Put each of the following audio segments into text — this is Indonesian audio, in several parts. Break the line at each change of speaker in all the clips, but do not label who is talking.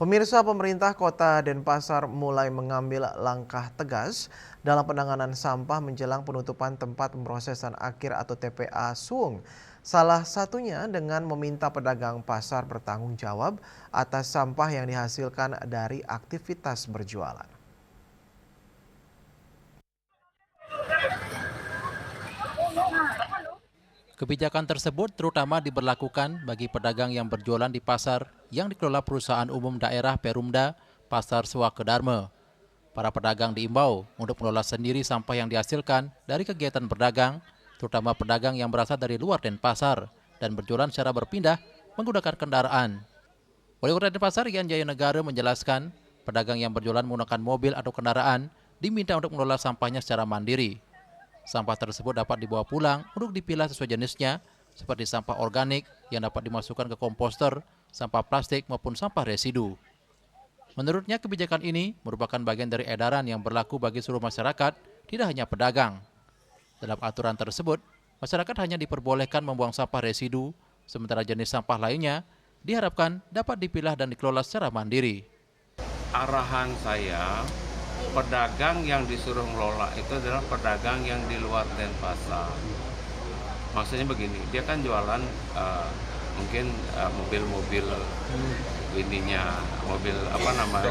Pemirsa, pemerintah Kota Denpasar mulai mengambil langkah tegas dalam penanganan sampah menjelang penutupan tempat pemrosesan akhir atau TPA Suung. Salah satunya dengan meminta pedagang pasar bertanggung jawab atas sampah yang dihasilkan dari aktivitas berjualan.
Kebijakan tersebut terutama diberlakukan bagi pedagang yang berjualan di pasar yang dikelola Perusahaan Umum Daerah Perumda Pasar Swakedharma. Para pedagang diimbau untuk mengelola sendiri sampah yang dihasilkan dari kegiatan berdagang, terutama pedagang yang berasal dari luar Denpasar dan berjualan secara berpindah menggunakan kendaraan. Wali Kota Denpasar Yan Jaya Negara menjelaskan, pedagang yang berjualan menggunakan mobil atau kendaraan diminta untuk mengelola sampahnya secara mandiri. Sampah tersebut dapat dibawa pulang untuk dipilah sesuai jenisnya, seperti sampah organik yang dapat dimasukkan ke komposter, sampah plastik maupun sampah residu. Menurutnya kebijakan ini merupakan bagian dari edaran yang berlaku bagi seluruh masyarakat, tidak hanya pedagang. Dalam aturan tersebut, masyarakat hanya diperbolehkan membuang sampah residu, sementara jenis sampah lainnya diharapkan dapat dipilah dan dikelola secara mandiri.
Arahan saya, pedagang yang disuruh ngelola itu adalah pedagang yang di luar Denpasar. Maksudnya begini, dia kan jualan mungkin mobil-mobil ininya, mobil apa namanya?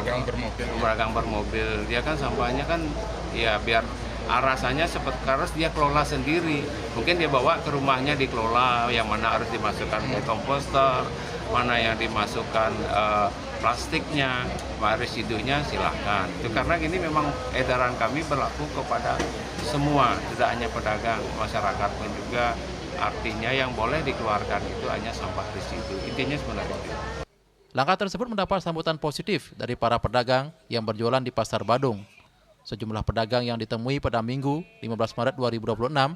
Pedagang bermobil. Dia kan sampahnya kan ya biar rasanya seperti harus dia kelola sendiri. Mungkin dia bawa ke rumahnya dikelola, yang mana harus dimasukkan ke komposter, mana yang dimasukkan plastiknya, residunya silahkan. Itu karena ini memang edaran kami berlaku kepada semua, tidak hanya pedagang, masyarakat pun juga. Artinya yang boleh dikeluarkan itu hanya sampah residu. Intinya sebenarnya itu.
Langkah tersebut mendapat sambutan positif dari para pedagang yang berjualan di Pasar Badung. Sejumlah pedagang yang ditemui pada Minggu 15 Maret 2026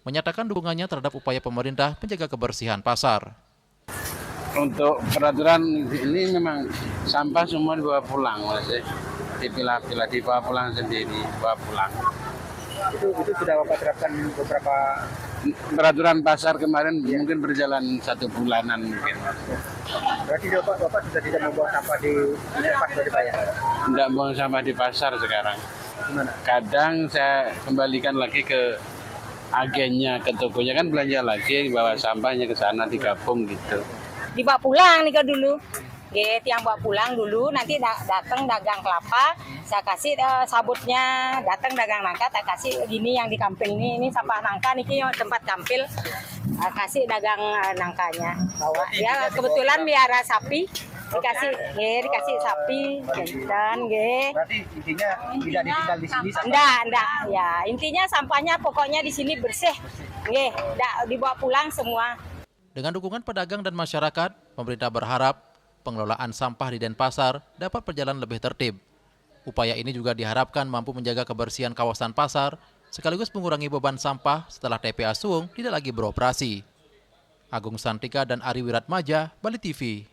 menyatakan dukungannya terhadap upaya pemerintah menjaga kebersihan pasar.
Untuk peraturan ini memang sampah semua dibawa pulang, Mas. Dipilah-pilah, dibawa pulang sendiri, bawa pulang.
Itu sudah Bapak terapkan beberapa
peraturan pasar kemarin mungkin berjalan 1 bulanan mungkin.
Berarti Bapak sudah tidak membuang sampah di tempat dari Pak ya?
Tidak buang sampah di pasar sekarang.
Gimana?
Kadang saya kembalikan lagi ke agennya, ke tokonya, kan belanja lagi, bawa sampahnya ke sana digabung gitu.
Dibawa pulang nih ke dulu. Yang bawa pulang dulu, nanti datang dagang kelapa, saya kasih sabutnya, datang dagang nangka, saya kasih gini yang di kampil ini sampah nangka nih tempat kampil, kasih dagang nangkanya. Bawa ya kebetulan biara sapi, dikasih sapi, dan
Berarti intinya tidak ditinggal di sini?
enggak, ya intinya sampahnya pokoknya di sini bersih, dibawa pulang semua.
Dengan dukungan pedagang dan masyarakat, pemerintah berharap pengelolaan sampah di Denpasar dapat berjalan lebih tertib. Upaya ini juga diharapkan mampu menjaga kebersihan kawasan pasar, sekaligus mengurangi beban sampah setelah TPA Suung tidak lagi beroperasi. Agung Santika dan Ari Wiratmaja, Bali TV.